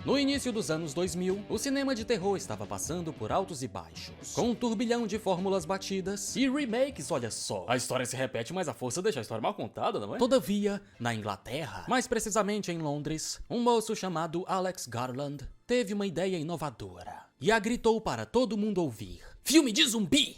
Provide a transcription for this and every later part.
No início dos anos 2000, o cinema de terror estava passando por altos e baixos, com um turbilhão de fórmulas batidas e remakes, olha só. A história se repete, mas a força deixa a história mal contada, não é? Todavia, na Inglaterra, mais precisamente em Londres, um moço chamado Alex Garland teve uma ideia inovadora e a gritou para todo mundo ouvir: filme de zumbi!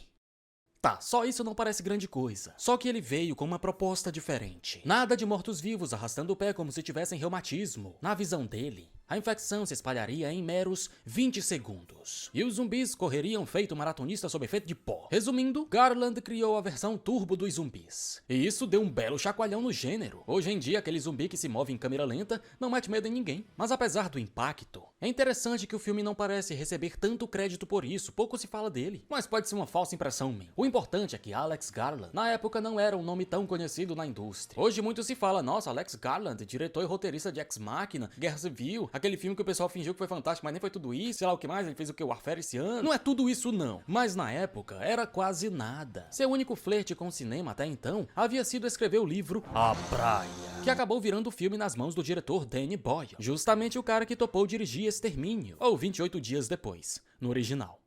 Tá, só isso não parece grande coisa. Só que ele veio com uma proposta diferente. Nada de mortos-vivos arrastando o pé como se tivessem reumatismo. Na visão dele, a infecção se espalharia em meros 20 segundos. E os zumbis correriam feito maratonista sob efeito de pó. Resumindo, Garland criou a versão turbo dos zumbis. E isso deu um belo chacoalhão no gênero. Hoje em dia, aquele zumbi que se move em câmera lenta não mete medo em ninguém. Mas apesar do impacto, é interessante que o filme não parece receber tanto crédito por isso. Pouco se fala dele. Mas pode ser uma falsa impressão minha. O importante é que Alex Garland, na época, não era um nome tão conhecido na indústria. Hoje muito se fala: nossa, Alex Garland, diretor e roteirista de Ex Machina, Guerra Civil, aquele filme que o pessoal fingiu que foi fantástico, mas nem foi tudo isso, sei lá o que mais, ele fez o que, Warfare esse ano. Não é tudo isso não, mas na época era quase nada. Seu único flerte com o cinema até então havia sido escrever o livro A Praia, que acabou virando filme nas mãos do diretor Danny Boyle, justamente o cara que topou dirigir Extermínio, ou 28 Dias Depois, no original.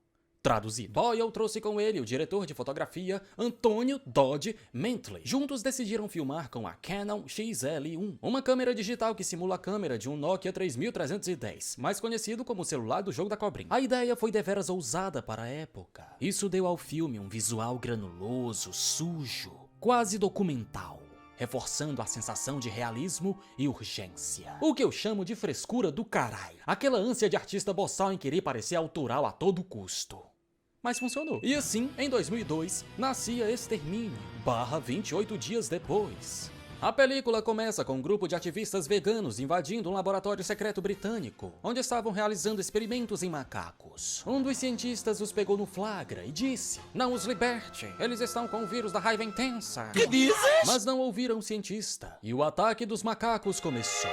Traduzido, Boyle trouxe com ele o diretor de fotografia Antonio Dodge Bentley. Juntos decidiram filmar com a Canon XL1, uma câmera digital que simula a câmera de um Nokia 3310, mais conhecido como o celular do jogo da cobrinha. A ideia foi deveras ousada para a época. Isso deu ao filme um visual granuloso, sujo, quase documental, reforçando a sensação de realismo e urgência. O que eu chamo de frescura do caralho. Aquela ânsia de artista boçal em querer parecer autoral a todo custo. Mas funcionou. E assim, em 2002, nascia Extermínio, 28 Dias Depois. A película começa com um grupo de ativistas veganos invadindo um laboratório secreto britânico, onde estavam realizando experimentos em macacos. Um dos cientistas os pegou no flagra e disse: não os liberte, eles estão com o vírus da raiva intensa. Que dizes? Mas não ouviram o cientista, e o ataque dos macacos começou.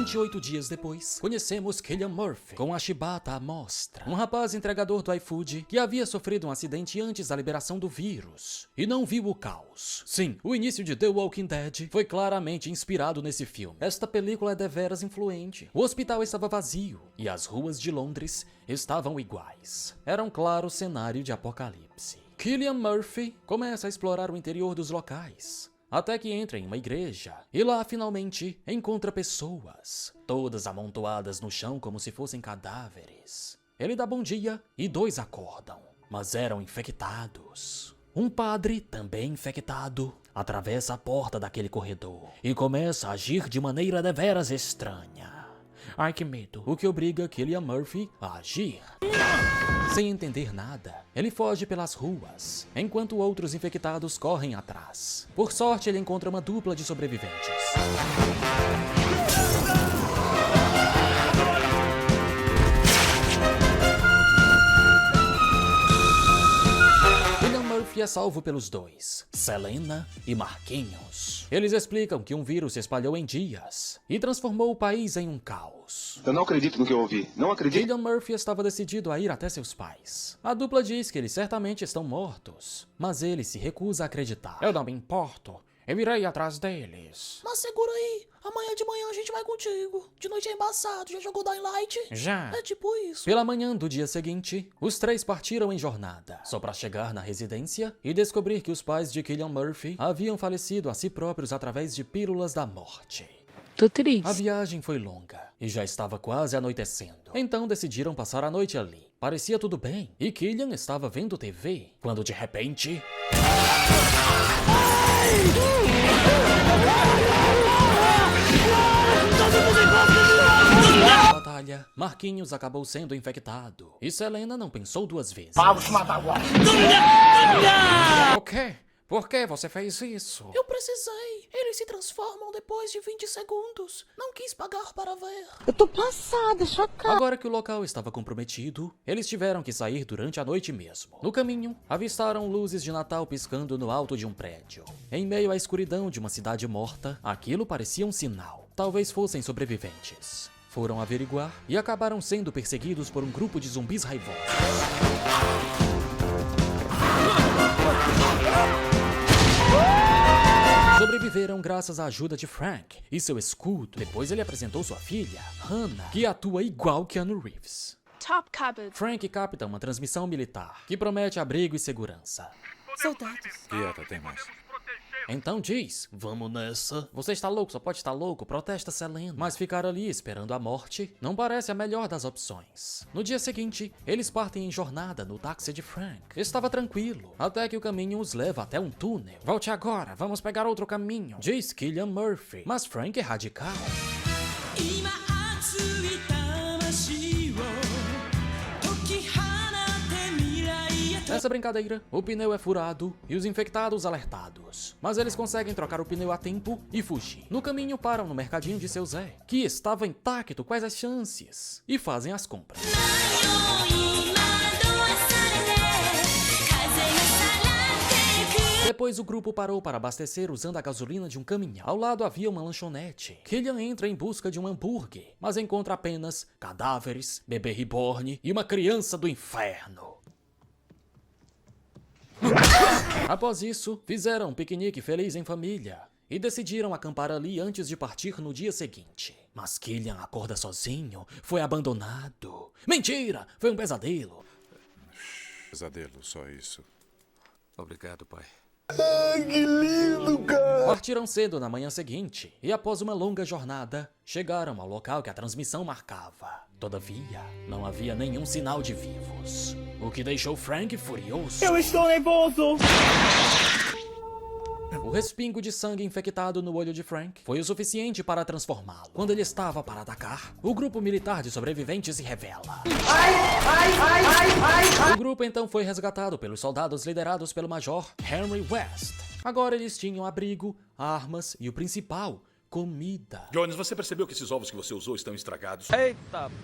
28 dias depois, conhecemos Cillian Murphy com a chibata à mostra, um rapaz entregador do iFood que havia sofrido um acidente antes da liberação do vírus e não viu o caos. Sim, o início de The Walking Dead foi claramente inspirado nesse filme. Esta película é deveras influente. O hospital estava vazio e as ruas de Londres estavam iguais. Era um claro cenário de apocalipse. Cillian Murphy começa a explorar o interior dos locais, até que entra em uma igreja e lá finalmente encontra pessoas, todas amontoadas no chão como se fossem cadáveres. Ele dá bom dia e 2 acordam, mas eram infectados. Um padre, também infectado, atravessa a porta daquele corredor e começa a agir de maneira deveras estranha. Ai, que medo. O que obriga Cillian Murphy a agir. Sem entender nada, ele foge pelas ruas, enquanto outros infectados correm atrás. Por sorte, ele encontra uma dupla de sobreviventes. Cillian Murphy é salvo pelos dois, Selena e Marquinhos. Eles explicam que um vírus se espalhou em dias e transformou o país em um caos. Eu não acredito no que eu ouvi. Não acredito. Cillian Murphy estava decidido a ir até seus pais. A dupla diz que eles certamente estão mortos, mas ele se recusa a acreditar. Eu não me importo. Eu irei atrás deles. Mas segura aí. Amanhã de manhã a gente vai contigo. De noite é embaçado. Já jogou Dying Light? Já. É tipo isso. Pela manhã do dia seguinte, os 3 partiram em jornada, só para chegar na residência e descobrir que os pais de Cillian Murphy haviam falecido a si próprios através de pílulas da morte. Tô triste. A viagem foi longa e já estava quase anoitecendo. Então decidiram passar a noite ali. Parecia tudo bem e Cillian estava vendo TV, quando de repente... Na batalha, Marquinhos acabou sendo infectado e Selena não pensou 2 vezes. Vamos te matar agora. O quê? Por que você fez isso? Eu precisei. Eles se transformam depois de 20 segundos. Não quis pagar para ver. Eu tô passada, chocada. Agora que o local estava comprometido, eles tiveram que sair durante a noite mesmo. No caminho, avistaram luzes de Natal piscando no alto de um prédio. Em meio à escuridão de uma cidade morta, aquilo parecia um sinal. Talvez fossem sobreviventes. Foram averiguar e acabaram sendo perseguidos por um grupo de zumbis raivosos. sobreviveram graças à ajuda de Frank e seu escudo. Depois ele apresentou sua filha, Hannah, que atua igual Keanu Reeves. Top cupboard. Frank capta uma transmissão militar, que promete abrigo e segurança. Soldados. Quieta, tem mais. Então diz, vamos nessa. Você está louco, só pode estar louco, protesta Selena. Mas ficar ali esperando a morte não parece a melhor das opções. No dia seguinte, eles partem em jornada no táxi de Frank. Estava tranquilo, até que o caminho os leva até um túnel. Volte agora, vamos pegar outro caminho, diz Cillian Murphy. Mas Frank é radical. Nessa brincadeira, o pneu é furado e os infectados alertados. Mas eles conseguem trocar o pneu a tempo e fugir. No caminho param no mercadinho de seu Zé, que estava intacto, quais as chances? E fazem as compras. Depois o grupo parou para abastecer usando a gasolina de um caminhão. Ao lado havia uma lanchonete. Cillian entra em busca de um hambúrguer, mas encontra apenas cadáveres, bebê reborn e uma criança do inferno. Após isso, fizeram um piquenique feliz em família e decidiram acampar ali antes de partir no dia seguinte. Mas Cillian acorda sozinho, foi abandonado. Mentira! Foi um pesadelo. Pesadelo, só isso. Obrigado, pai. Partiram cedo na manhã seguinte e, após uma longa jornada, chegaram ao local que a transmissão marcava. Todavia, não havia nenhum sinal de vivos, o que deixou Frank furioso. Eu estou nervoso! O respingo de sangue infectado no olho de Frank foi o suficiente para transformá-lo. Quando ele estava para atacar, o grupo militar de sobreviventes se revela. O grupo então foi resgatado pelos soldados liderados pelo Major Henry West. Agora eles tinham abrigo, armas e o principal, comida. Jones, você percebeu que esses ovos que você usou estão estragados?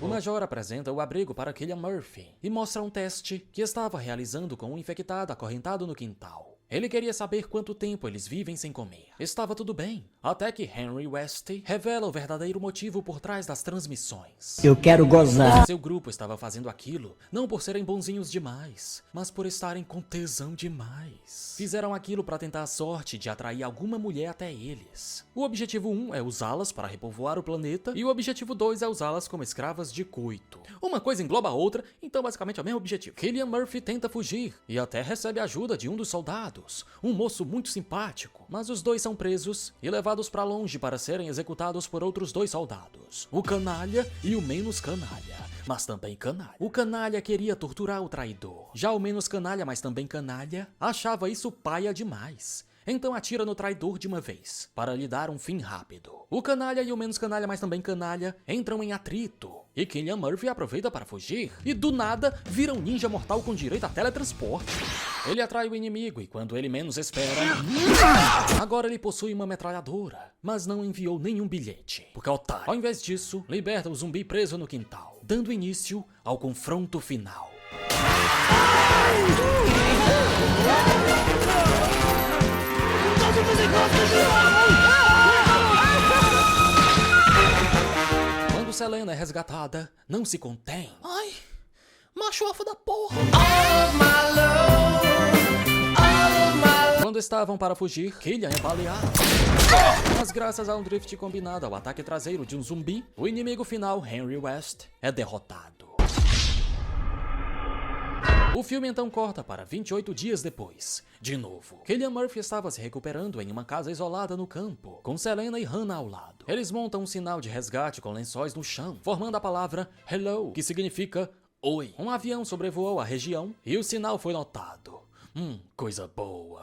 O Major apresenta o abrigo para Cillian Murphy e mostra um teste que estava realizando com um infectado acorrentado no quintal. Ele queria saber quanto tempo eles vivem sem comer. Estava tudo bem, até que Henry West revela o verdadeiro motivo por trás das transmissões. Eu quero gozar. Seu grupo estava fazendo aquilo não por serem bonzinhos demais, mas por estarem com tesão demais. Fizeram aquilo para tentar a sorte de atrair alguma mulher até eles. O objetivo 1 é usá-las para repovoar o planeta e o objetivo 2 é usá-las como escravas de coito. Uma coisa engloba a outra, então basicamente é o mesmo objetivo. Cillian Murphy tenta fugir e até recebe a ajuda de um dos soldados. Um moço muito simpático, mas os dois são presos e levados para longe para serem executados por outros dois soldados, o canalha e o menos canalha, mas também canalha. O canalha queria torturar o traidor, já o menos canalha, mas também canalha, achava isso paia demais. Então atira no traidor de uma vez, para lhe dar um fim rápido. O canalha e o menos canalha, mas também canalha, entram em atrito. E Cillian Murphy aproveita para fugir. E do nada, vira um ninja mortal com direito a teletransporte. Ele atrai o inimigo e quando ele menos espera... Agora ele possui uma metralhadora, mas não enviou nenhum bilhete. Porque é otário. Ao invés disso, liberta o zumbi preso no quintal, dando início ao confronto final. Quando Selena é resgatada, não se contém. Ai, macho alfa da porra. Quando estavam para fugir, Cillian é baleado. Mas graças a um drift combinado ao ataque traseiro de um zumbi, o inimigo final, Henry West, é derrotado. O filme então corta para 28 dias depois. De novo, Cillian Murphy estava se recuperando em uma casa isolada no campo, com Selena e Hannah ao lado. Eles montam um sinal de resgate com lençóis no chão, formando a palavra Hello, que significa Oi. Um avião sobrevoou a região e o sinal foi notado. Coisa boa.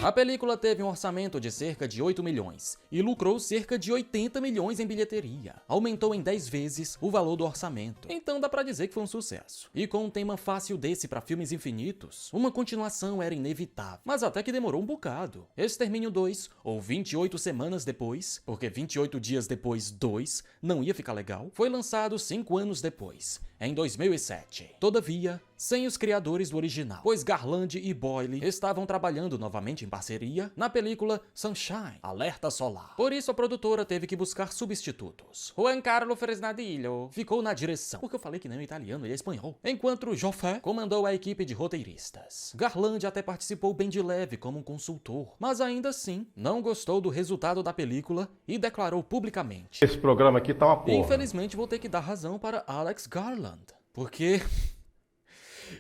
A película teve um orçamento de cerca de 8 milhões e lucrou cerca de 80 milhões em bilheteria. Aumentou em 10 vezes o valor do orçamento. Então dá pra dizer que foi um sucesso. E com um tema fácil desse pra filmes infinitos, uma continuação era inevitável. Mas até que demorou um bocado. Extermínio 2, ou 28 semanas depois, porque 28 dias depois 2 não ia ficar legal, foi lançado 5 anos depois, em 2007. Todavia, sem os criadores do original, pois Garland e Boyle estavam trabalhando novamente em parceria na película Sunshine, Alerta Solar. Por isso, a produtora teve que buscar substitutos. Juan Carlo Fresnadillo ficou na direção, porque eu falei que não é italiano, ele é espanhol. Enquanto Joffé comandou a equipe de roteiristas. Garland até participou bem de leve como um consultor, mas ainda assim, não gostou do resultado da película e declarou publicamente: Esse programa aqui tá uma porra. infelizmente, vou ter que dar razão para Alex Garland, porque...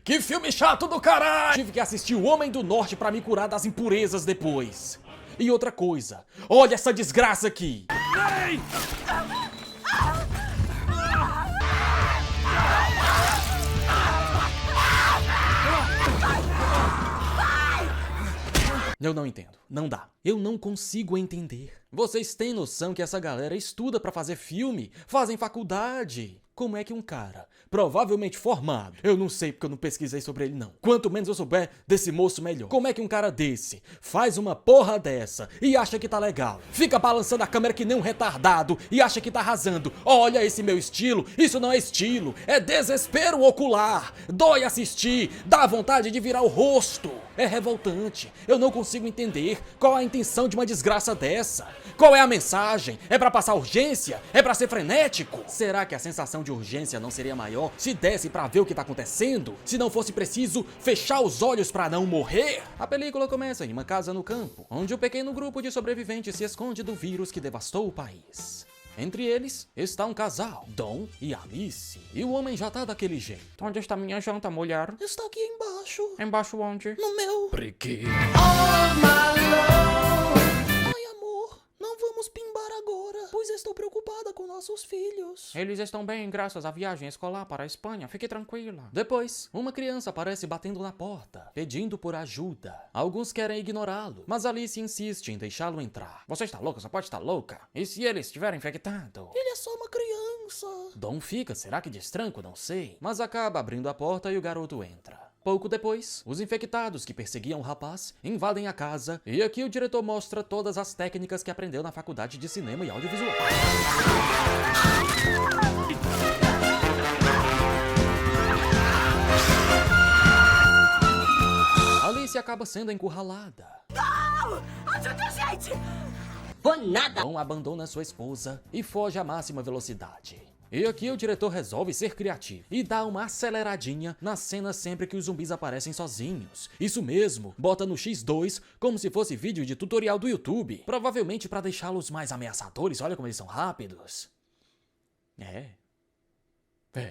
que filme chato do caralho! Tive que assistir O Homem do Norte pra me curar das impurezas depois. E outra coisa, olha essa desgraça aqui! Eu não entendo. Não dá. Eu não consigo entender. Vocês têm noção que essa galera estuda pra fazer filme? Fazem faculdade? Como é que um cara, provavelmente formado, eu não sei porque eu não pesquisei sobre ele não, quanto menos eu souber desse moço, melhor. Como é que um cara desse faz uma porra dessa e acha que tá legal? Fica balançando a câmera que nem um retardado e acha que tá arrasando. Olha esse meu estilo, isso não é estilo, é desespero ocular. Dói assistir, dá vontade de virar o rosto. É revoltante, eu não consigo entender qual a intenção de uma desgraça dessa. Qual é a mensagem? É pra passar urgência? É pra ser frenético? Será que a sensação de urgência não seria maior se desse pra ver o que tá acontecendo? Se não fosse preciso fechar os olhos pra não morrer? A película começa em uma casa no campo, onde um pequeno grupo de sobreviventes se esconde do vírus que devastou o país. Entre eles está um casal, Dom e Alice. E o homem já tá daquele jeito. Onde está minha janta, mulher? Está aqui embaixo. Embaixo onde? No meu. Preguiça. Ai, amor, não vamos pimbar agora, pois estou preocupada com nossos filhos. Eles estão bem graças à viagem escolar para a Espanha, fique tranquila. Depois, uma criança aparece batendo na porta, pedindo por ajuda. Alguns querem ignorá-lo, mas Alice insiste em deixá-lo entrar. Você está louca? Você pode estar louca? E se ele estiver infectado? Ele é só uma criança. Dom fica, será que destranco? Não sei. Mas acaba abrindo a porta e o garoto entra. Pouco depois, os infectados que perseguiam o rapaz invadem a casa e aqui o diretor mostra todas as técnicas que aprendeu na faculdade de cinema e audiovisual. Alice acaba sendo encurralada. Dom abandona sua esposa e foge à máxima velocidade. E aqui o diretor resolve ser criativo e dá uma aceleradinha na cena sempre que os zumbis aparecem sozinhos. Isso mesmo, bota no X2 como se fosse vídeo de tutorial do YouTube. Provavelmente para deixá-los mais ameaçadores, olha como eles são rápidos.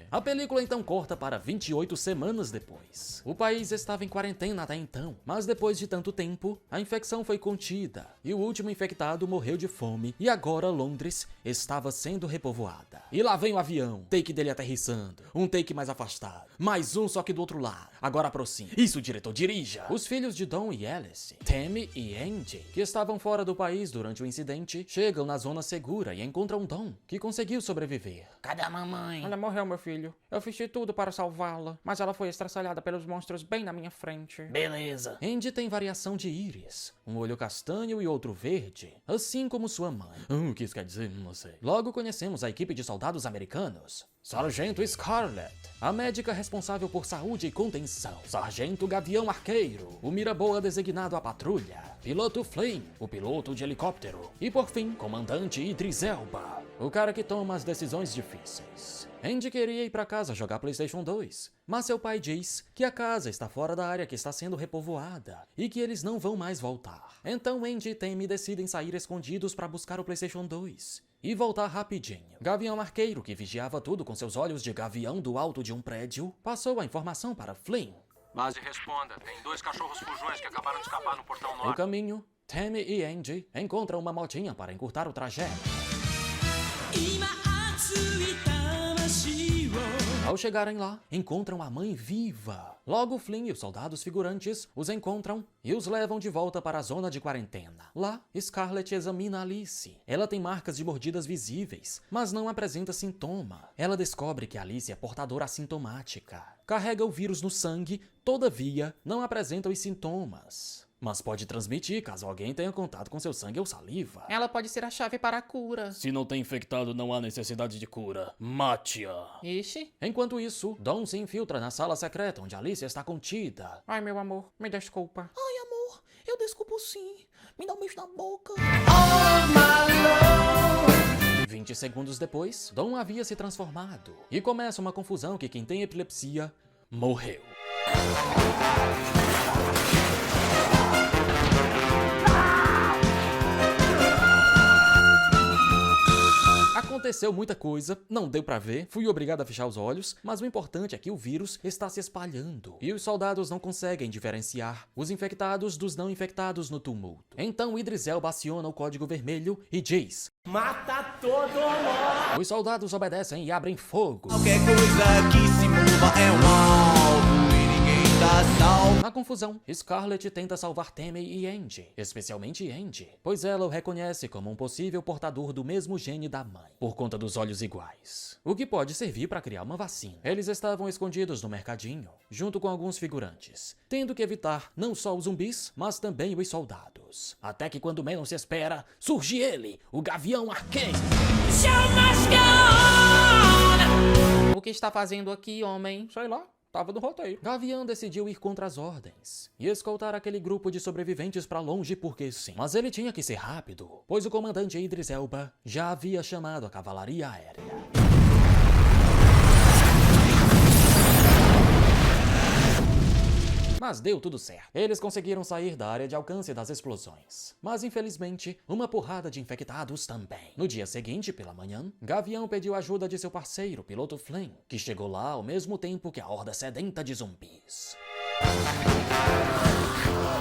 A película então corta para 28 semanas depois. O país estava em quarentena até então, mas depois de tanto tempo, a infecção foi contida e o último infectado morreu de fome e agora Londres estava sendo repovoada. E lá vem o avião, take dele aterrissando, um take mais afastado, mais um só que do outro lado, agora aproxima. Isso, diretor, dirija! Os filhos de Dom e Alice, Tammy e Andy, que estavam fora do país durante o incidente, chegam na zona segura e encontram Dom, que conseguiu sobreviver. Cadê a mamãe? Ela morreu, meu filho. Eu fiz de tudo para salvá-la, mas ela foi estraçalhada pelos monstros bem na minha frente. Beleza. Andy tem variação de íris, um olho castanho e outro verde, assim como sua mãe. O que isso quer dizer? Não sei. Logo conhecemos a equipe de soldados americanos. Sargento Scarlett, a médica responsável por saúde e contenção. Sargento Gavião Arqueiro, o mira-boa designado à patrulha. Piloto Flynn, o piloto de helicóptero. E por fim, comandante Idris Elba, o cara que toma as decisões difíceis. Andy queria ir para casa jogar PlayStation 2, mas seu pai diz que a casa está fora da área que está sendo repovoada e que eles não vão mais voltar. Então Andy e Tammy decidem sair escondidos para buscar o PlayStation 2 e voltar rapidinho. Gavião Arqueiro, que vigiava tudo com seus olhos de gavião do alto de um prédio, passou a informação para Flynn. Base, responda. Tem 2 cachorros fujões que acabaram de escapar no portão No norte. caminho, Tammy e Andy encontram uma motinha para encurtar o trajeto. Ao chegarem lá, encontram a mãe viva. Logo, Flynn e os soldados figurantes os encontram e os levam de volta para a zona de quarentena. Lá, Scarlett examina Alice. Ela tem marcas de mordidas visíveis, mas não apresenta sintoma. Ela descobre que Alice é portadora assintomática. Carrega o vírus no sangue, todavia, não apresenta os sintomas. mas pode transmitir caso alguém tenha contato com seu sangue ou saliva. Ela pode ser a chave para a cura. Se não tem infectado, não há necessidade de cura. Mate-a. Ixi. Enquanto isso, Dawn se infiltra na sala secreta onde Alicia está contida. Ai, meu amor, me desculpa. Ai, amor, eu desculpo sim. Me dá um beijo na boca. 20 segundos depois, Dawn havia se transformado. E começa uma confusão que quem tem epilepsia morreu. Aconteceu muita coisa, não deu pra ver, fui obrigado a fechar os olhos, mas o importante é que o vírus está se espalhando e os soldados não conseguem diferenciar os infectados dos não infectados no tumulto. Então Idris Elba aciona o código vermelho e diz: Mata todo mundo. os soldados obedecem e abrem fogo. Qualquer coisa que se mova é um alvo e ninguém dá salvo. Na confusão, Scarlet tenta salvar Tammy e Angie, especialmente Angie, pois ela o reconhece como um possível portador do mesmo gene da mãe, por conta dos olhos iguais, o que pode servir para criar uma vacina. Eles estavam escondidos no mercadinho, junto com alguns figurantes, tendo que evitar não só os zumbis, mas também os soldados. Até que quando menos se espera, surge ele, o Gavião Arqueiro. O que está fazendo aqui, homem? Sei lá. Tava no roteiro. Gavião decidiu ir contra as ordens e escoltar aquele grupo de sobreviventes pra longe porque sim. Mas ele tinha que ser rápido, pois o comandante Idris Elba já havia chamado a cavalaria aérea. Mas deu tudo certo. Eles conseguiram sair da área de alcance das explosões. Mas infelizmente, uma porrada de infectados também. No dia seguinte, pela manhã, Gavião pediu ajuda de seu parceiro, piloto Flynn, que chegou lá ao mesmo tempo que a horda sedenta de zumbis.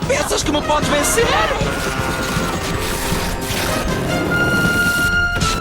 Pensas que me podes vencer?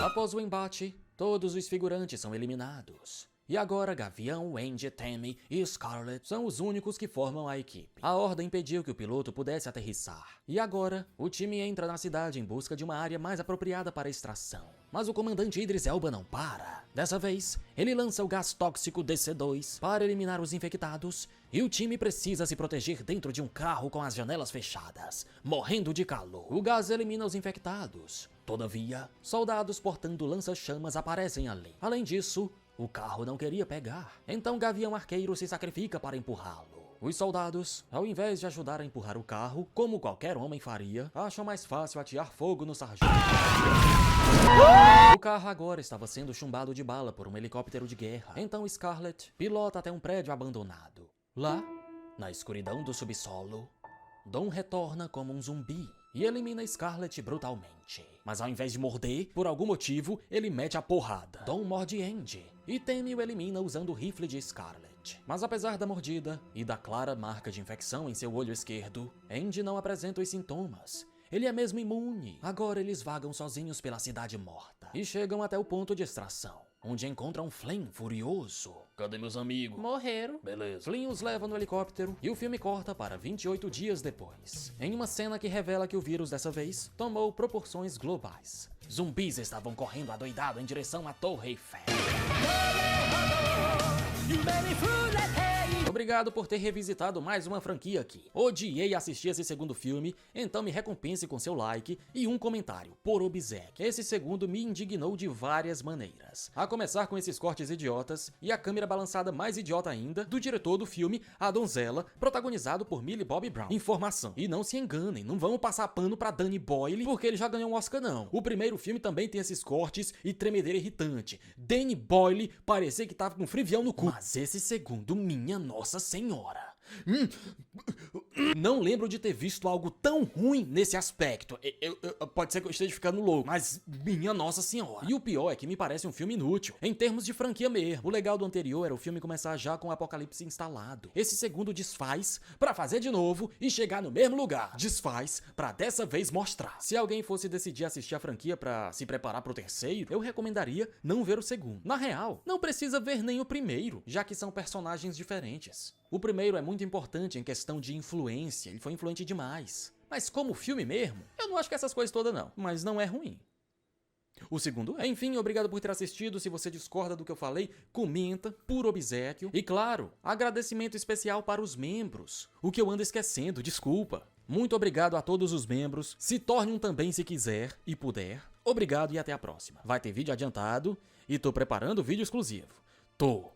Após o embate, todos os figurantes são eliminados. E agora Gavião, Angie, Tammy e Scarlet são os únicos que formam a equipe. A ordem impediu que o piloto pudesse aterrissar. E agora, o time entra na cidade em busca de uma área mais apropriada para a extração. Mas o comandante Idris Elba não para. Dessa vez, ele lança o gás tóxico DC-2 para eliminar os infectados e o time precisa se proteger dentro de um carro com as janelas fechadas, morrendo de calor. O gás elimina os infectados. Todavia, soldados portando lança-chamas aparecem ali. Além disso, o carro não queria pegar, então Gavião Arqueiro se sacrifica para empurrá-lo. Os soldados, ao invés de ajudar a empurrar o carro, como qualquer homem faria, acham mais fácil atear fogo no sargento. O carro agora estava sendo chumbado de bala por um helicóptero de guerra, então Scarlet pilota até um prédio abandonado. Lá, na escuridão do subsolo, Dawn retorna como um zumbi e elimina Scarlet brutalmente. Mas ao invés de morder, por algum motivo, ele mete a porrada. Dawn morde Angie e Tammy o elimina usando o rifle de Scarlet. Mas apesar da mordida e da clara marca de infecção em seu olho esquerdo, Angie não apresenta os sintomas. Ele é mesmo imune. Agora eles vagam sozinhos pela cidade morta e chegam até o ponto de extração, onde encontram Flynn furioso. Cadê meus amigos? Morreram. Beleza. Flynn os leva no helicóptero e o filme corta para 28 dias depois, em uma cena que revela que o vírus dessa vez tomou proporções globais. Zumbis estavam correndo adoidado em direção à Torre Eiffel. Obrigado por ter revisitado mais uma franquia aqui. Odiei assistir esse segundo filme, então me recompense com seu like e um comentário, por obséquio. Esse segundo me indignou de várias maneiras. A começar com esses cortes idiotas e a câmera balançada mais idiota ainda do diretor do filme A Donzela, protagonizado por Millie Bobby Brown. Informação. E não se enganem, não vamos passar pano pra Danny Boyle, porque ele já ganhou um Oscar não. O primeiro filme também tem esses cortes e tremedeira irritante. Danny Boyle parecia que tava com frivião no cu. Mas esse segundo, minha nossa senhora. Não lembro de ter visto algo tão ruim nesse aspecto. Pode ser que eu esteja ficando louco, mas minha nossa senhora. E o pior é que me parece um filme inútil, em termos de franquia mesmo. O legal do anterior era o filme começar já com o apocalipse instalado. Esse segundo desfaz pra fazer de novo e chegar no mesmo lugar. Desfaz pra dessa vez mostrar. Se alguém fosse decidir assistir a franquia pra se preparar pro terceiro, eu recomendaria não ver o segundo. Na real, não precisa ver nem o primeiro, já que são personagens diferentes. O primeiro é muito importante em questão de influência, ele foi influente demais. Mas como filme mesmo, eu não acho que essas coisas todas não, mas não é ruim. O segundo é. Enfim, obrigado por ter assistido. Se você discorda do que eu falei, comenta, por obséquio. E claro, agradecimento especial para os membros. O que eu ando esquecendo, desculpa. Muito obrigado a todos os membros. Se torne um também se quiser e puder. Obrigado e até a próxima. Vai ter vídeo adiantado e tô preparando vídeo exclusivo. Tô.